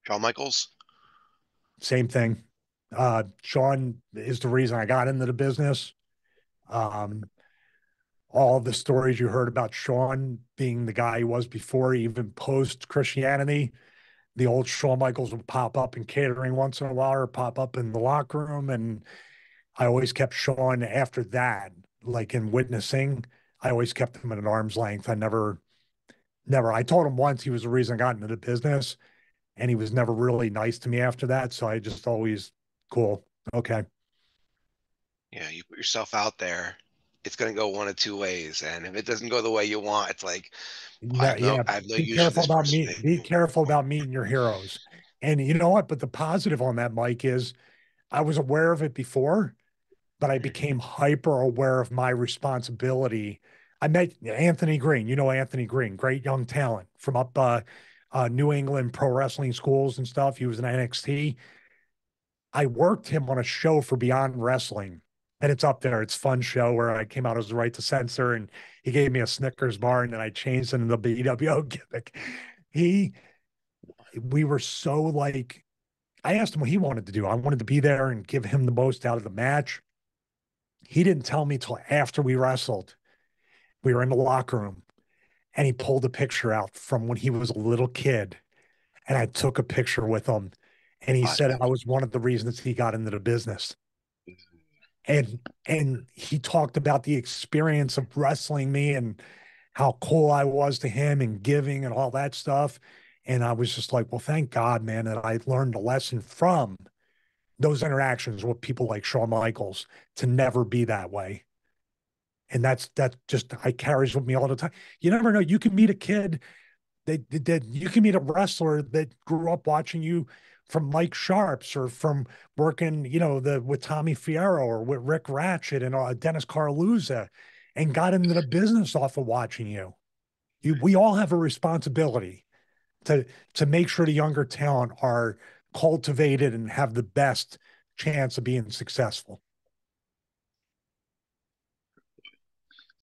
Shawn Michaels? Same thing. Shawn is the reason I got into the business. Um, all the stories you heard about Shawn being the guy he was before, even post Christianity, the old Shawn Michaels would pop up in catering once in a while or pop up in the locker room. And I always kept Shawn after that, like in witnessing. I always kept him at an arm's length. I told him once he was the reason I got into the business, and he was never really nice to me after that. So I just always, cool. Okay. Yeah, you put yourself out there, it's gonna go one of two ways. And if it doesn't go the way you want, it's like, well, No, yeah. I have no use for this person Be anymore. careful about meeting your heroes. And you know what? But the positive on that, Mike, is I was aware of it before, but I Mhm. became hyper aware of my responsibility. I met Anthony Green. You know Anthony Green, great young talent from up New England pro wrestling schools and stuff. He was in NXT. I worked him on a show for Beyond Wrestling, and it's up there. It's a fun show where I came out as the right to censor, and he gave me a Snickers bar, and then I changed it into the BWO gimmick. He, we were so like, I asked him what he wanted to do. I wanted to be there and give him the most out of the match. He didn't tell me till after we wrestled. We were in the locker room, and he pulled a picture out from when he was a little kid, and I took a picture with him, and he Wow, said I was one of the reasons he got into the business. And he talked about the experience of wrestling me and how cool I was to him and giving and all that stuff. And I was just like, well, thank God, man, that I learned a lesson from those interactions with people like Shawn Michaels to never be that way. And that just I carries with me all the time. You never know. You can meet a kid that you can meet a wrestler that grew up watching you from Mike Sharps or from working, the with Tommy Fierro or with Rick Ratchet and Dennis Carluzza, and got into the business off of watching you. We all have a responsibility to make sure the younger talent are cultivated and have the best chance of being successful.